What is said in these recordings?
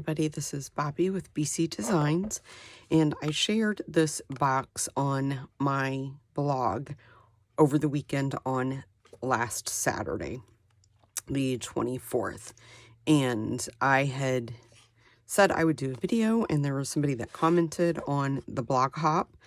everybody, this is Bobby with BC Designs, and I shared this box on my blog over the weekend on last Saturday, the 24th, and I had said I would do a video, and there was somebody that commented on the blog hop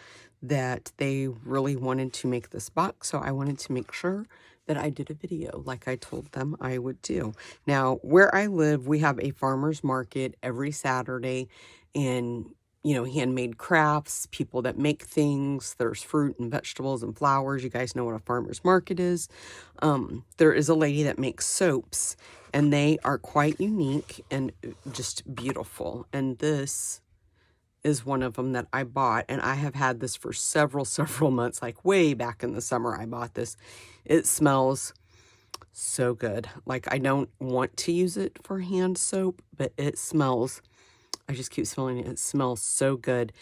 that they really wanted to make this box, so I wanted to make sure that I did a video like I told them I would do. Now, where I live, we have a farmer's market every Saturday, and handmade crafts, people that make things. There's fruit and vegetables and flowers. You guys know what a farmer's market is. There is a lady that makes soaps, and they are quite unique and just beautiful. And this is one of them that I bought, and I have had this for several months, like way back in the summer I bought this. It smells so good. Like, I don't want to use it for hand soap, but it smells, I just keep smelling it. It smells so good.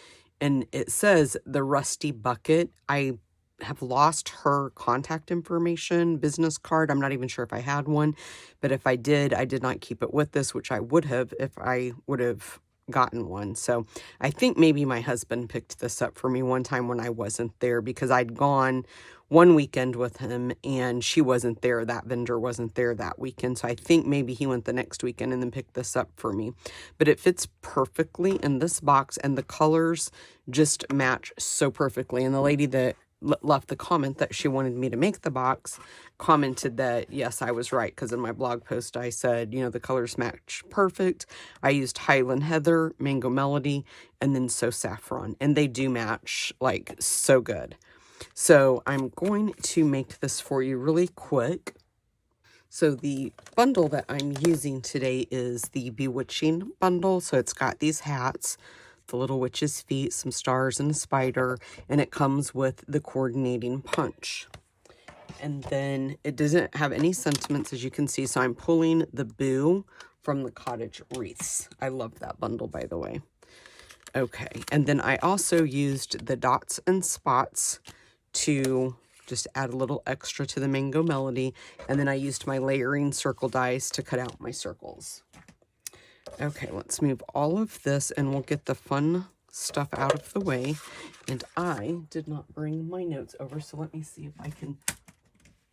And it says the Rusty Bucket. I have lost her contact information, business card. I'm not even sure if I had one, but if I did not keep it with this, which I would have if I would have gotten one. So I think maybe my husband picked this up for me one time when I wasn't there, because I'd gone one weekend with him and she wasn't there. That vendor wasn't there that weekend. So I think maybe he went the next weekend and then picked this up for me. But it fits perfectly in this box, and the colors just match so perfectly. And the lady that left the comment that she wanted me to make the box commented that yes, I was right, because in my blog post I said, the colors match perfect. I used Highland Heather, Mango Melody, and then So Saffron, and they do match like so good. So I'm going to make this for you really quick. So the bundle that I'm using today is the Bewitching bundle. So it's got these hats, the little witch's feet, some stars, and a spider, and it comes with the coordinating punch. And then it doesn't have any sentiments, as you can see, so I'm pulling the boo from the cottage wreaths. I love that bundle, by the way. Okay, and then I also used the dots and spots to just add a little extra to the Mango Melody, and then I used my layering circle dies to cut out my circles. Okay, let's move all of this and we'll get the fun stuff out of the way. And I did not bring my notes over, so let me see if I can.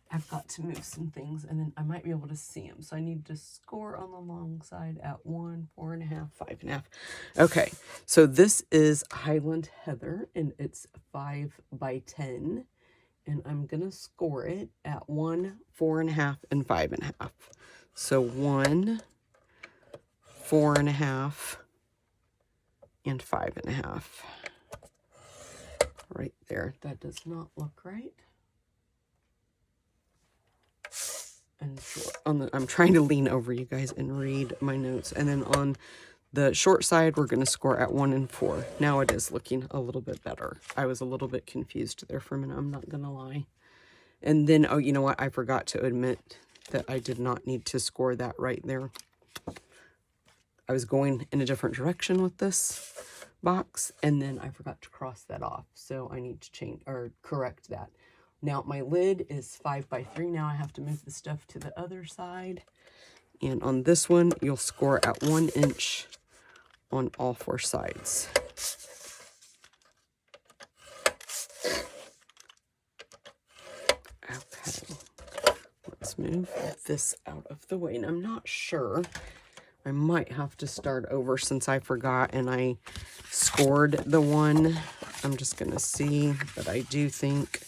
I've got to move some things and then I might be able to see them. So I need to score on the long side at 1, 4.5, 5.5. Okay, so this is Highland Heather, and it's 5 by 10. And I'm going to score it at 1, 4.5, and 5.5. So 1, 4.5, and 5.5. Right there. That does not look right. And short, I'm trying to lean over you guys and read my notes. And then on the short side, we're going to score at 1 and 4. Now it is looking a little bit better. I was a little bit confused there for a minute, I'm not going to lie. And then, oh, you know what? I forgot to admit that I did not need to score that right there. I was going in a different direction with this box, and then I forgot to cross that off. So I need to change or correct that. Now my lid is 5 by 3. Now I have to move the stuff to the other side. And on this one, you'll score at 1 inch on all 4 sides. Okay, let's move this out of the way. And I'm not sure. I might have to start over since I forgot and I scored the one. I'm just going to see, but I do think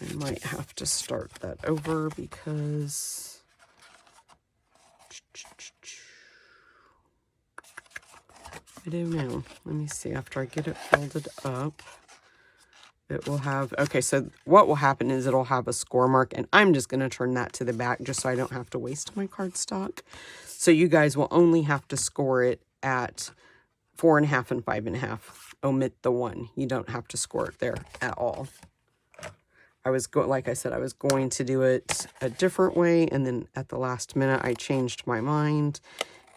I might have to start that over because I don't know. Let me see. After I get it folded up, it will have, okay, so what will happen is it'll have a score mark, and I'm just going to turn that to the back just so I don't have to waste my cardstock. So you guys will only have to score it at 4.5 and 5.5. Omit the 1. You don't have to score it there at all. Like I said, I was going to do it a different way, and then at the last minute, I changed my mind,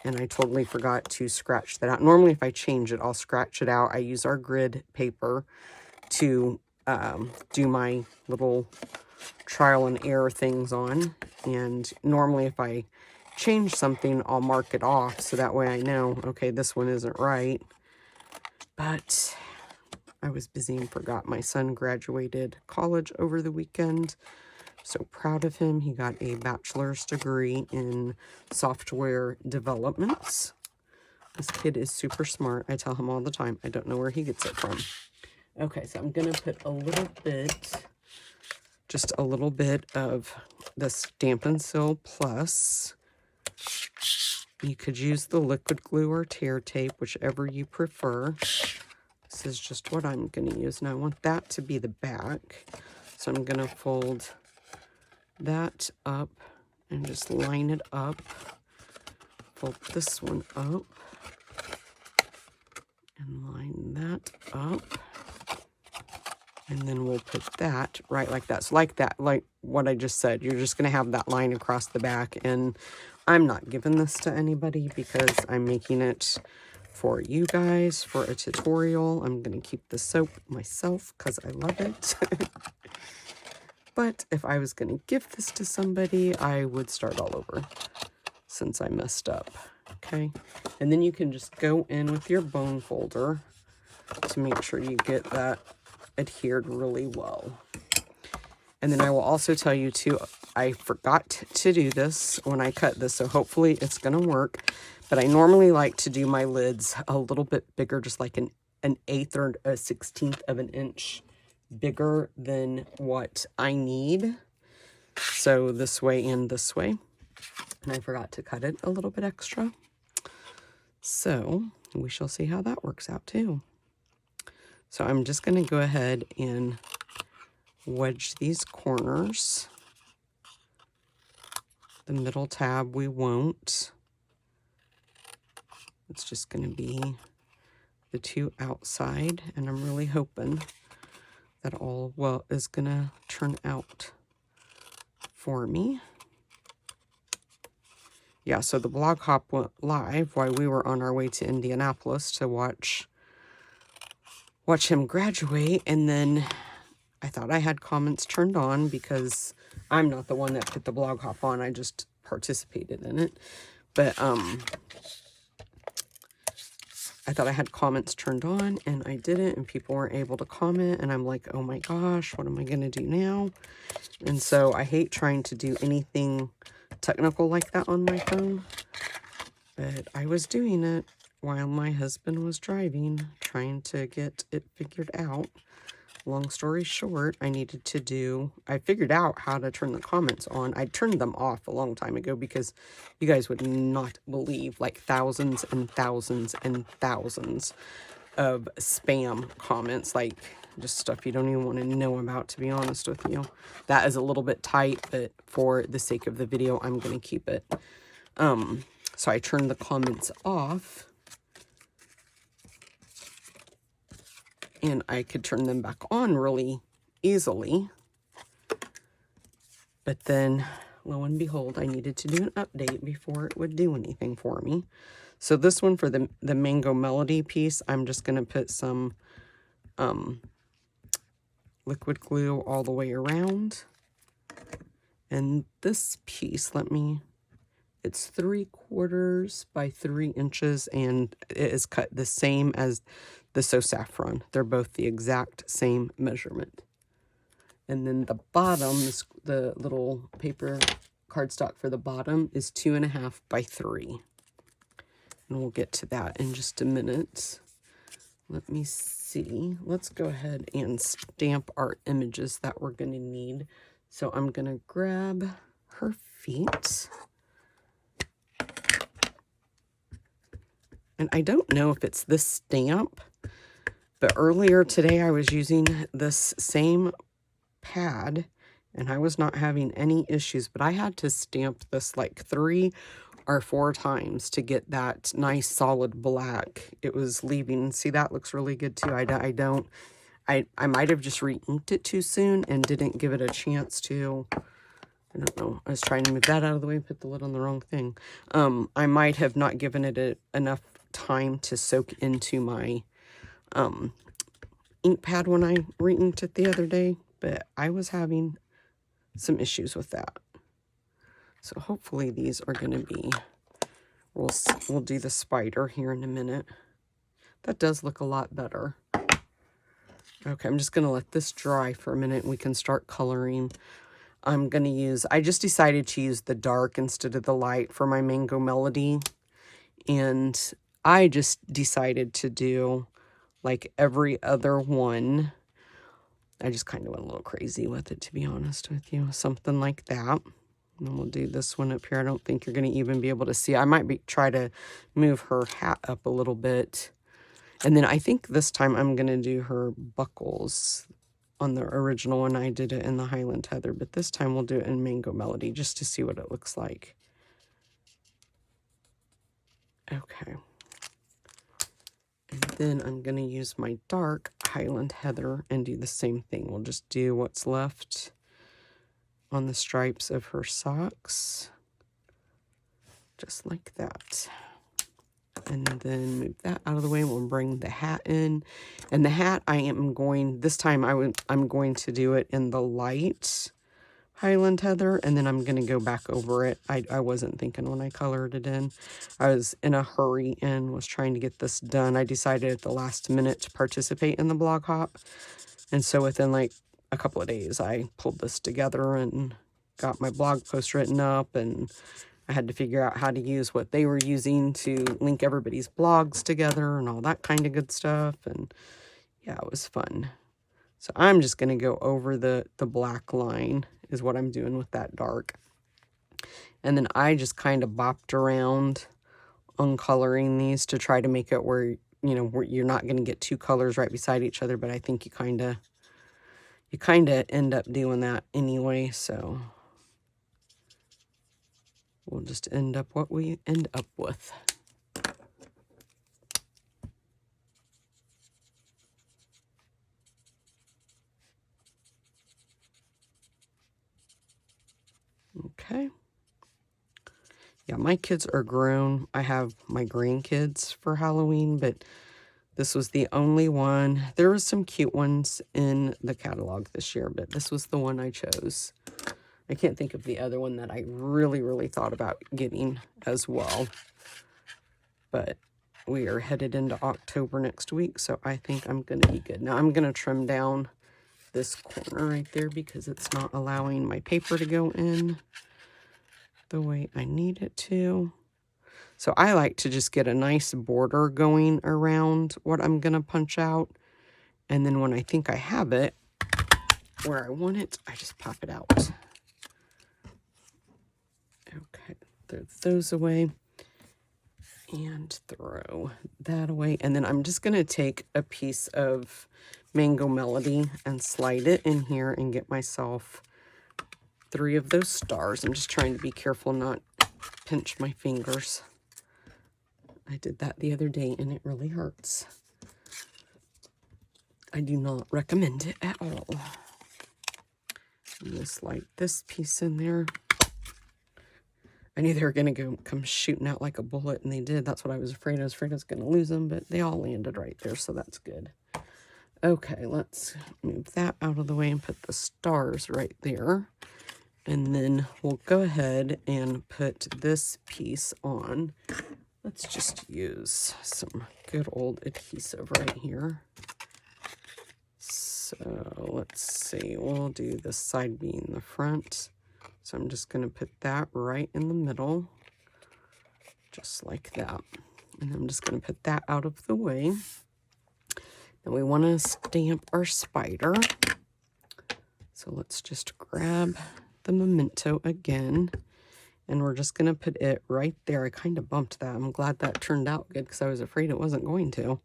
and I totally forgot to scratch that out. Normally, if I change it, I'll scratch it out. I use our grid paper to do my little trial and error things on, and normally if I change something, I'll mark it off so that way I know, okay, this one isn't right. But I was busy and forgot my son graduated college over the weekend. So proud of him. He got a bachelor's degree in software development. This kid is super smart. I tell him all the time. I don't know where he gets it from. Okay, so I'm going to put a little bit, just a little bit of the Stampin' Seal Plus. You could use the liquid glue or tear tape, whichever you prefer. This is just what I'm going to use. Now I want that to be the back. So I'm going to fold that up and just line it up. Fold this one up and line that up. And then we'll put that right like that. So like that, like what I just said, you're just going to have that line across the back. And I'm not giving this to anybody because I'm making it for you guys for a tutorial. I'm going to keep the soap myself because I love it. But if I was going to give this to somebody, I would start all over since I messed up. Okay. And then you can just go in with your bone folder to make sure you get that adhered really well. And then I will also tell you too, I forgot to do this when I cut this, so hopefully it's going to work. But I normally like to do my lids a little bit bigger, just like an 1/8 or a 1/16 of an inch bigger than what I need. So this way and this way. And I forgot to cut it a little bit extra. So we shall see how that works out too. So I'm just going to go ahead and wedge these corners. The middle tab we won't. It's just going to be the two outside, and I'm really hoping that all well is going to turn out for me. Yeah, so the blog hop went live while we were on our way to Indianapolis to watch him graduate, and then I thought I had comments turned on because I'm not the one that put the blog hop on. I just participated in it. But I thought I had comments turned on, and I didn't, and people weren't able to comment, and I'm like, oh my gosh, what am I going to do now? And so I hate trying to do anything technical like that on my phone, but I was doing it while my husband was driving, trying to get it figured out. Long story short, I figured out how to turn the comments on. I turned them off a long time ago because you guys would not believe, like thousands and thousands and thousands of spam comments, like just stuff you don't even want to know about, to be honest with you. That is a little bit tight, but for the sake of the video, I'm going to keep it. So I turned the comments off, and I could turn them back on really easily. But then, lo and behold, I needed to do an update before it would do anything for me. So this one, for the Mango Melody piece, I'm just going to put some liquid glue all the way around. And this piece, it's 3/4 by 3 inches, and it is cut the same as the So Saffron. They're both the exact same measurement. And then the bottom, the little paper cardstock for the bottom, is 2.5 by 3. And we'll get to that in just a minute. Let me see. Let's go ahead and stamp our images that we're going to need. So I'm going to grab her feet. And I don't know if it's this stamp, but earlier today I was using this same pad and I was not having any issues, but I had to stamp this like 3 or 4 times to get that nice solid black. It was leaving. See, that looks really good too. I might have just re-inked it too soon and didn't give it a chance to. I don't know. I was trying to move that out of the way and put the lid on the wrong thing. I might have not given it enough time to soak into my ink pad when I re-inked it the other day, but I was having some issues with that. So hopefully these are going to be, we'll do the spider here in a minute. That does look a lot better. Okay, I'm just going to let this dry for a minute and we can start coloring. I'm going to use, I just decided to use the dark instead of the light for my Mango Melody. And I just decided to do like every other one. I just kind of went a little crazy with it, to be honest with you. Something like that. And then we'll do this one up here. I don't think you're going to even be able to see. I might try to move her hat up a little bit. And then I think this time I'm going to do her buckles. On the original one, I did it in the Highland Heather. But this time we'll do it in Mango Melody just to see what it looks like. Okay. And then I'm going to use my dark Highland Heather and do the same thing. We'll just do what's left on the stripes of her socks. Just like that. And then move that out of the way. We'll bring the hat in. And the hat I am going, this time I'm going to do it in the light Highland Heather. And then I'm going to go back over it. I wasn't thinking when I colored it in. I was in a hurry and was trying to get this done. I decided at the last minute to participate in the blog hop. And so within like a couple of days, I pulled this together and got my blog post written up, and I had to figure out how to use what they were using to link everybody's blogs together and all that kind of good stuff. And yeah, it was fun. So I'm just going to go over the black line is what I'm doing with that dark. And then I just kind of bopped around on coloring these to try to make it where, you know, where you're not going to get two colors right beside each other. But I think you kind of end up doing that anyway. So we'll just end up what we end up with. Okay. Yeah, my kids are grown. I have my grandkids for Halloween, but this was the only one. There were some cute ones in the catalog this year, but this was the one I chose. I can't think of the other one that I really, really thought about getting as well. But we are headed into October next week, so I think I'm going to be good. Now, I'm going to trim down this corner right there because it's not allowing my paper to go in the way I need it to. So I like to just get a nice border going around what I'm going to punch out. And then when I think I have it where I want it, I just pop it out. Okay, throw those away and throw that away. And then I'm just going to take a piece of Mango Melody and slide it in here and get myself 3 of those stars. I'm just trying to be careful not pinch my fingers. I did that the other day and it really hurts. I do not recommend it at all. I'm going to slide this piece in there. I knew they were going to come shooting out like a bullet, and they did. That's what I was afraid. I was afraid I was going to lose them, but they all landed right there, so that's good. Okay, let's move that out of the way and put the stars right there. And then we'll go ahead and put this piece on. Let's just use some good old adhesive right here. So let's see, we'll do this side being the front. So I'm just going to put that right in the middle, just like that. And I'm just going to put that out of the way. Now we want to stamp our spider. So let's just grab the memento again. And we're just going to put it right there. I kind of bumped that. I'm glad that turned out good because I was afraid it wasn't going to.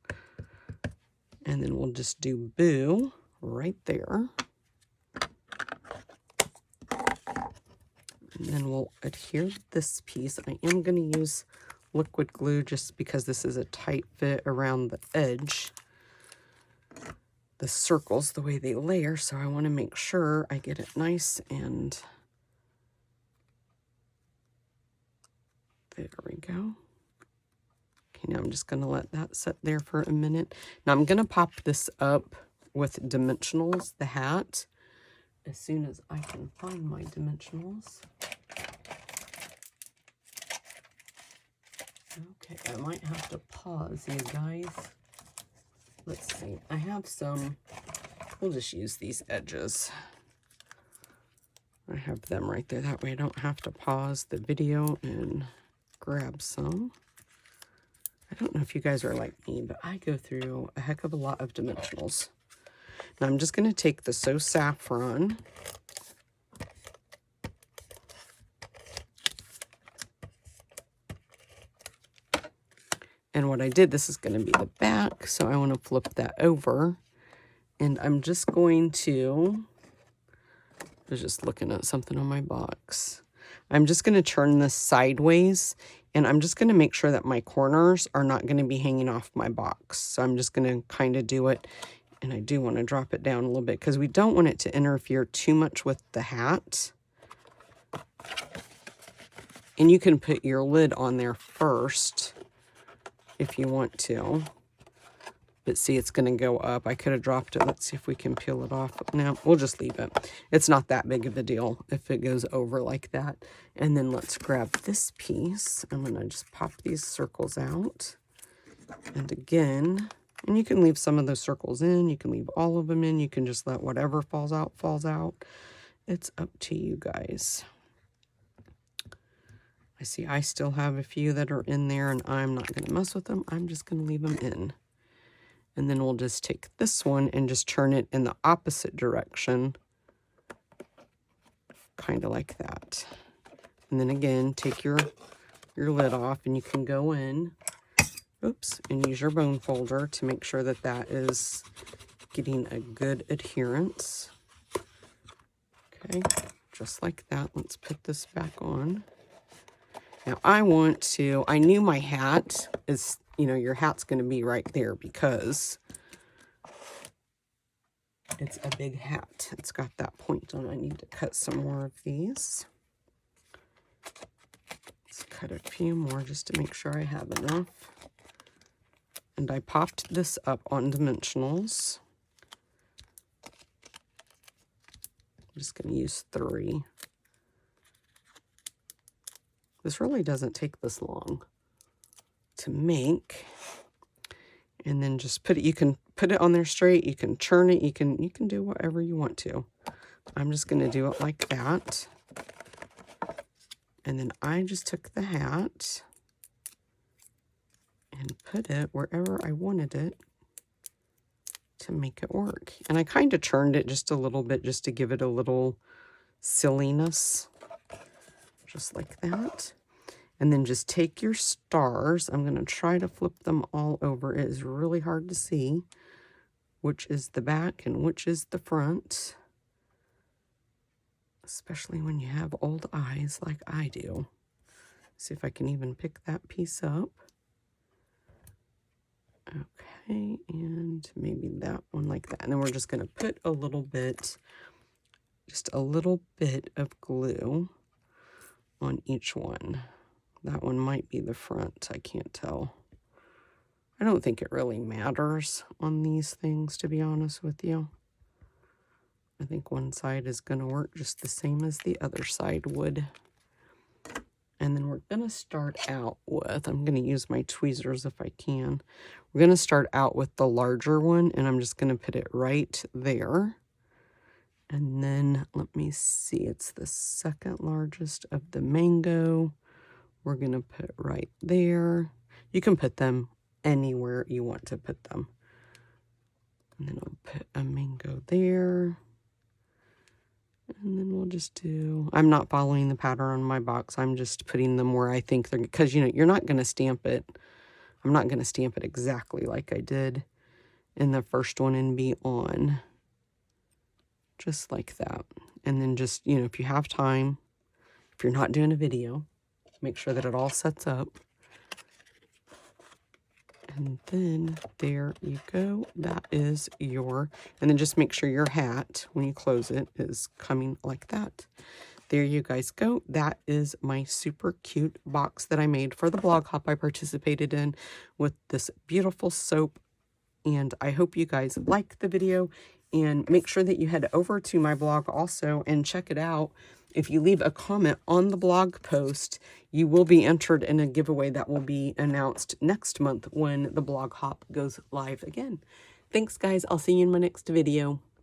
And then we'll just do Boo right there. And then we'll adhere this piece. I am going to use liquid glue just because this is a tight fit around the edge. The circles, the way they layer, so I want to make sure I get it nice and there we go. Okay, now I'm just going to let that sit there for a minute. Now I'm going to pop this up with dimensionals, the hat, as soon as I can find my dimensionals. Okay, I might have to pause you guys. Let's see. I have some, we'll just use these edges. I have them right there. That way I don't have to pause the video and grab some. I don't know if you guys are like me, but I go through a heck of a lot of dimensionals. Now I'm just going to take the So Saffron. And what I did, this is going to be the back, so I want to flip that over. And I'm just going to, I was just looking at something on my box. I'm just going to turn this sideways, and I'm just going to make sure that my corners are not going to be hanging off my box. So I'm just going to kind of do it, and I do want to drop it down a little bit because we don't want it to interfere too much with the hat. And you can put your lid on there first if you want to. But see, it's going to go up. I could have dropped it. Let's see if we can peel it off. No, we'll just leave it. It's not that big of a deal if it goes over like that. And then let's grab this piece. I'm going to just pop these circles out. And again, and you can leave some of those circles in. You can leave all of them in. You can just let whatever falls out, falls out. It's up to you guys. I see I still have a few that are in there, and I'm not going to mess with them. I'm just going to leave them in. And then we'll just take this one and just turn it in the opposite direction. Kind of like that. And then again, take your lid off, and you can go in, oops, and use your bone folder to make sure that that is getting a good adherence. Okay, just like that. Let's put this back on. Now I knew my hat is, you know, your hat's going to be right there because it's a big hat. It's got that point on. I need to cut some more of these. Let's cut a few more just to make sure I have enough. And I popped this up on dimensionals. I'm just going to use 3. This really doesn't take this long to make. And then just put it, you can put it on there straight, you can churn it, you can do whatever you want to. I'm just going to do it like that. And then I just took the hat and put it wherever I wanted it to make it work. And I kind of churned it just a little bit just to give it a little silliness. Just like that. And then just take your stars. I'm going to try to flip them all over. It is really hard to see which is the back and which is the front. Especially when you have old eyes like I do. See if I can even pick that piece up. Okay, and maybe that one like that. And then we're just going to put a little bit, just a little bit of glue on each one. That one might be the front, I can't tell. I don't think it really matters on these things, to be honest with you. I think one side is going to work just the same as the other side would. And then we're going to start out with, I'm going to use my tweezers if I can. We're going to start out with the larger one, and I'm just going to put it right there. And then, let me see, it's the second largest of the mango. We're going to put right there. You can put them anywhere you want to put them. And then I'll put a mango there. And then we'll just do, I'm not following the pattern on my box. I'm just putting them where I think they're, because, you know, you're not going to stamp it. I'm not going to stamp it exactly like I did in the first one and be on. Just like that. And then just, you know, if you have time, if you're not doing a video, make sure that it all sets up. And then there you go. That is your, and then just make sure your hat, when you close it, is coming like that. There you guys go. That is my super cute box that I made for the blog hop I participated in with this beautiful soap And I hope you guys like the video, and make sure that you head over to my blog also and check it out. If you leave a comment on the blog post, you will be entered in a giveaway that will be announced next month when the blog hop goes live again. Thanks, guys. I'll see you in my next video.